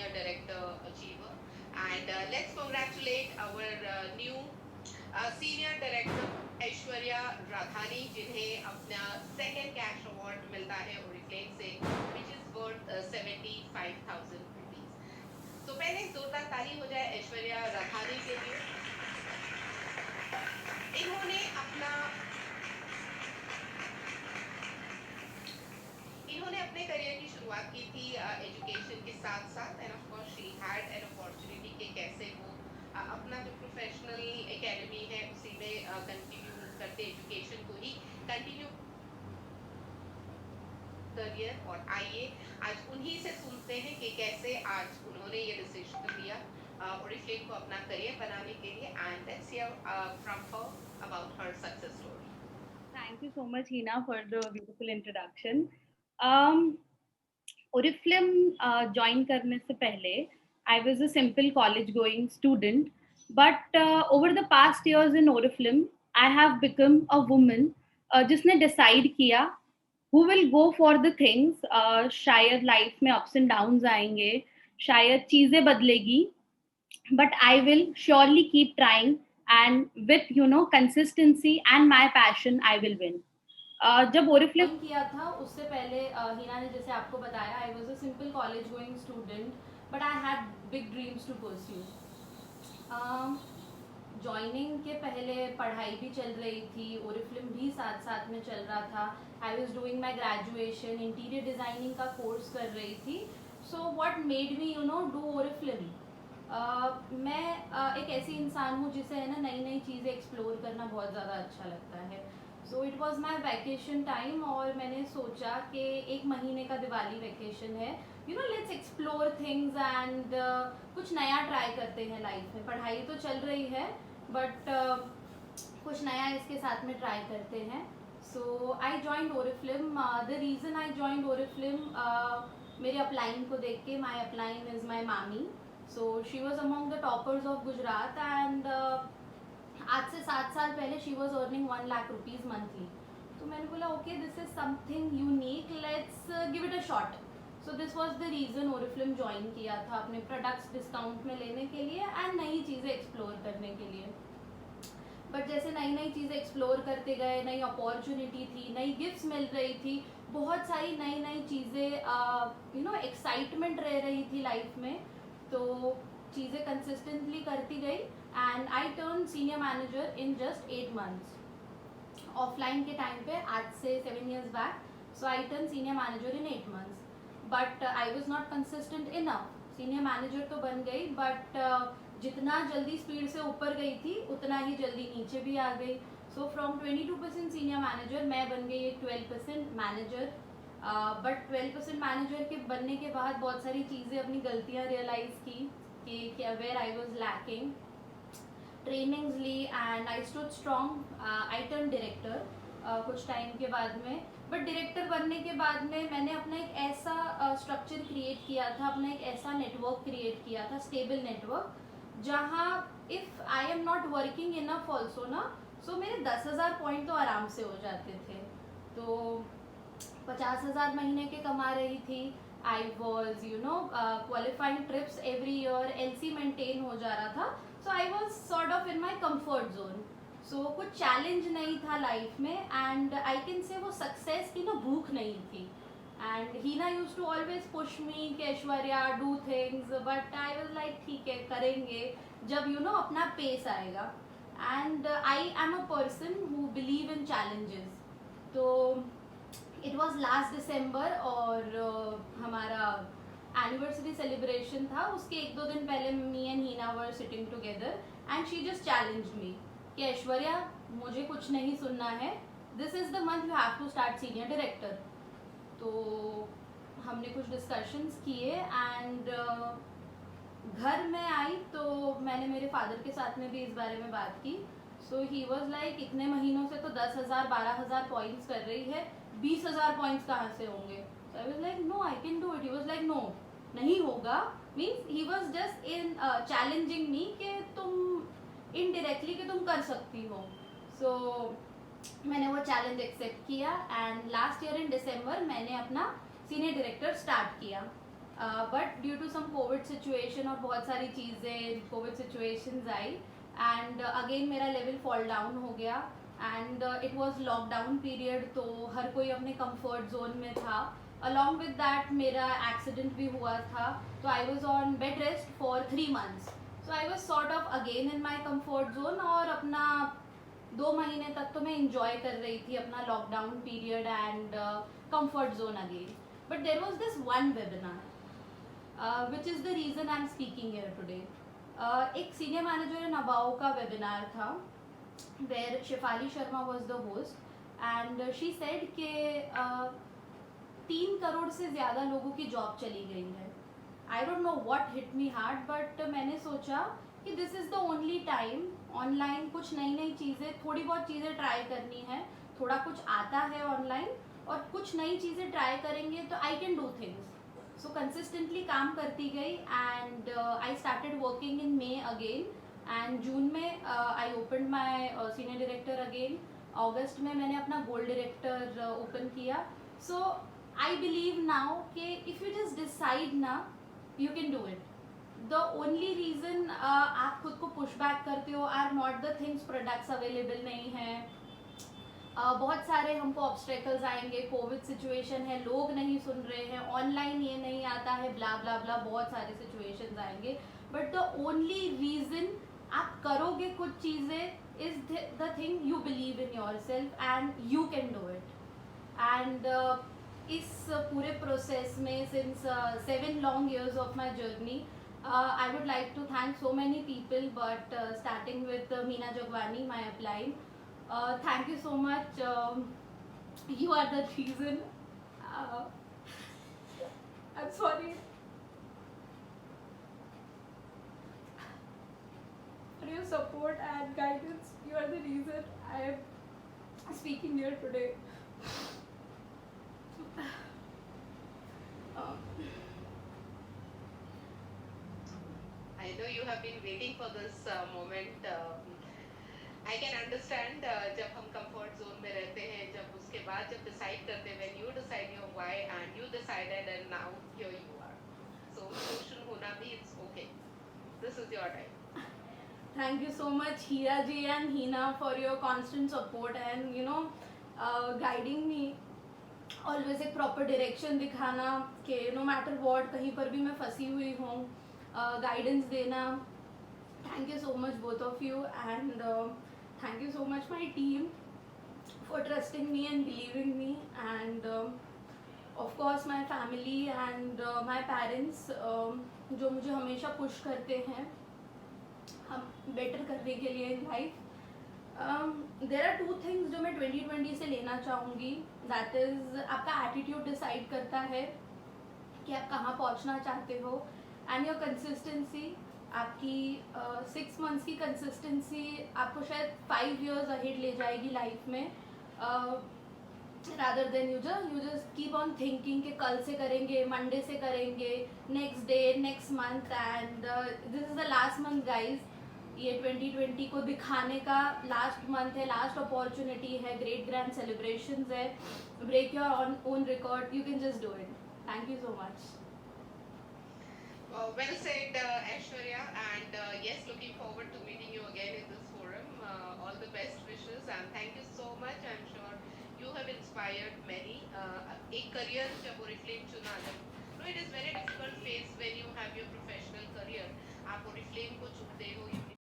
Senior Director Achiever. And let's congratulate our new Senior Director Aishwarya Radhani, जिन्हें अपना second cash award मिलता है Oriflame से, which is worth 75,000 rupees. तो पहले जोरदार ताली हो जाए ऐश्वर्या राधानी के लिए। इन्होंने अपना अपने करियर की शुरुआत की थी एजुकेशन के साथ साथ, end of course she had an opportunity कि कैसे वो अपना जो प्रोफेशनल एकेडमी है उसी में कंटिन्यू करते, एजुकेशन को ही कंटिन्यू करियर। और आइए आज उन्हीं से सुनते हैं कि कैसे आज उन्होंने ये डिसीजन लिया Oriflame को अपना करियर बनाने के लिए, and let's hear from her about her success story. Thank you so much, Hina, for the beautiful introduction. Oriflame join करने से पहले I was a simple college going student, but over the past years in Oriflame I have become a woman जिसने decide किया who will go for the things. शायद life में ups and downs आएंगे, शायद चीजें बदलेगी, but I will surely keep trying, and with consistency and my passion I will win. जब Oriflame किया था उससे पहले हिना ने जैसे आपको बताया, I was a simple college going student, but I had big dreams to pursue. Joining के पहले पढ़ाई भी चल रही थी, ओरिफ्लेम भी साथ साथ में चल रहा था। I was doing my graduation, interior designing का कोर्स कर रही थी। So what made me do Oriflame, मैं एक ऐसी इंसान हूँ जिसे है ना नई नई चीज़ें एक्सप्लोर करना बहुत ज़्यादा अच्छा लगता है। So it was my vacation time, और मैंने सोचा कि एक महीने का दिवाली वैकेशन है, लेट्स एक्सप्लोर थिंग्स एंड कुछ नया ट्राई करते हैं लाइफ में। पढ़ाई तो चल रही है, बट कुछ नया इसके साथ में ट्राई करते हैं। So I joined Oriflame. The reason I joined Oriflame, मेरे अपलाइन को देख के, माई अपलाइन इज़ माई मामी। So she was among the toppers of Gujarat, and आज से 7 साल पहले she was earning 1 lakh rupees monthly. तो मैंने बोला okay, this is something unique, let's give it a shot. So this was the reason Oriflame join किया था, अपने प्रोडक्ट्स डिस्काउंट में लेने के लिए एंड नई चीज़ें एक्सप्लोर करने के लिए। बट जैसे नई नई चीज़ें एक्सप्लोर करते गए, नई अपॉर्चुनिटी थी, नई गिफ्ट्स मिल रही थी, बहुत सारी नई नई चीज़ें एक्साइटमेंट रह रही थी लाइफ में, तो चीज़ें कंसिस्टेंटली करती गई, and I turn senior manager in just 8 months. Offline के टाइम पे, आज से 7 years back, so I turn senior manager in 8 months, but I was not consistent enough. Senior manager तो बन गई, बट जितना जल्दी स्पीड से ऊपर गई थी उतना ही जल्दी नीचे भी आ गई। सो फ्रॉम 22% सीनियर मैनेजर मैं बन गई एक 12% मैनेजर। बट 12% मैनेजर के बनने के बाद बहुत सारी चीज़ें, अपनी गलतियाँ रियलाइज़ की कि where I was lacking. Trainings ली and I stood strong. I turn director कुछ टाइम के बाद में, बट डायरेक्टर बनने के बाद में मैंने अपना एक ऐसा स्ट्रक्चर क्रिएट किया था, अपना एक ऐसा नेटवर्क क्रिएट किया था, स्टेबल नेटवर्क, जहाँ if I am not working enough also ना, सो मेरे 10,000 पॉइंट तो आराम से हो जाते थे। तो 50,000 महीने के कमा रही थी। I was qualifying trips every year, LC maintain हो जा रहा था। So I was sort of in my comfort zone. So कुछ चैलेंज नहीं था लाइफ में, एंड आई कैन से वो सक्सेस की ना भूख नहीं थी। And Heena use to always push me कि Aishwarya do things, but I was like ठीक है, करेंगे जब अपना पेस आएगा। And I am a person who believe in challenges. तो इट वॉज लास्ट दिसंबर, और हमारा एनिवर्सरी सेलिब्रेशन था। उसके 1-2 दिन पहले me and Heena were sitting together, and she just challenge me कि ऐश्वर्या, मुझे कुछ नहीं सुनना है, this is the month you have to start senior director. तो हमने कुछ डिस्कशंस किए, एंड घर में आई तो मैंने मेरे फादर के साथ में भी इस बारे में बात की। सो ही वॉज लाइक, इतने महीनों से तो 10,000 12,000 पॉइंट्स कर रही है, 20,000 पॉइंट्स कहाँ से होंगे। So I was like no, I can do it. He was like no, नहीं होगा। Means he was just in challenging me कि तुम इनडायरेक्टली कि तुम कर सकती हो। सो मैंने वो चैलेंज एक्सेप्ट किया, and last year in December मैंने अपना सीनियर डायरेक्टर स्टार्ट किया। But due to some covid situation और बहुत सारी चीज़ें कोविड सिचुएशंस आई एंड अगेन मेरा लेवल फॉल डाउन हो गया and it was lockdown period, तो हर कोई अपने कंफर्ट जोन में था. अलॉन्ग विद दैट मेरा एक्सीडेंट भी हुआ था, तो I was on bed rest for 3 months. So I was sort of again in my comfort zone और अपना 2 महीने तक तो मैं इंजॉय कर रही थी अपना lockdown period and comfort zone again. But there was this one webinar which is the reason I am speaking here today. एक सीनियर मैनेजर इन अबाउ का वेबिनार था where Shefali Sharma was the host and she said के 3 करोड़ से ज़्यादा लोगों की job चली गई है. I don't know what hit me hard, but मैंने सोचा कि this is the only time online कुछ नई नई चीज़ें, थोड़ी बहुत चीज़ें ट्राई करनी है. थोड़ा कुछ आता है ऑनलाइन और कुछ नई चीज़ें ट्राई करेंगे तो I can do things. So consistently काम करती गई and I started working in May again and June में I open my senior director again. अगस्त में मैंने अपना गोल्ड डायरेक्टर ओपन किया. सो आई बिलीव नाउ कि इफ़ यू जस्ट डिसाइड ना you can do it. The only reason आप खुद को पुश बैक करते हो are not the things products available नहीं हैं. बहुत सारे हमको ऑब्स्टेकल्स आएंगे, कोविड सिचुएशन है, लोग नहीं सुन रहे हैं, ऑनलाइन ये नहीं आता है, ब्ला ब्ला ब्ला, बहुत सारे सिचुएशंस आएंगे. बट द ओनली रीज़न आप करोगे कुछ चीज़ें is the thing you believe in your self and you can do it. And इस पूरे प्रोसेस में since 7 long years of my journey, I would like to thank so many people, but starting with Meena Jagwani, my upline. Thank you so much. You are the reason. I'm sorry for your support and guidance. You are the reason I am speaking here today. I know you have been waiting for this moment. I can understand जब हम comfort zone में रहते हैं, जब उसके बाद जब decide करते हैं, when you decide your why and you decided and now here you are. So emotion होना भी it's okay. This is your time. Thank you so much, Hira ji and Hina, for your constant support and guiding me. Always एक proper direction दिखाना कि no matter what कहीं पर भी मैं फंसी हुई हूँ, guidance देना. Thank you so much both of you and thank you so much my team for trusting me and believing me and of course my family and my parents जो मुझे हमेशा push करते हैं हम बेटर करने के लिए in life. There are 2 things जो मैं 2020 से लेना चाहूँगी. दैट इज़ आपका एटीट्यूड डिसाइड करता है कि आप कहाँ पहुँचना चाहते हो एंड योर कंसिस्टेंसी. आपकी 6 months की कंसिस्टेंसी आपको शायद 5 years अहेड ले जाएगी लाइफ में. rather than you just keep on thinking कि कल से करेंगे, मंडे से करेंगे, next day, next month and this is the last month guys. ये 2020 को दिखाने का लास्ट मंथ है, लास्ट अपॉर्चुनिटी है, ग्रेट ग्रैंड सेलिब्रेशंस है. Break your own record, you can just do it. Thank you so much. Well said, Aishwarya, and yes, looking forward to meeting you again in this forum. All the best wishes and thank you so much. I'm sure you have inspired many. एक career जब Oriflame चुना जब, no, it is very difficult phase when you have your professional career. आप Oriflame को चुनते हो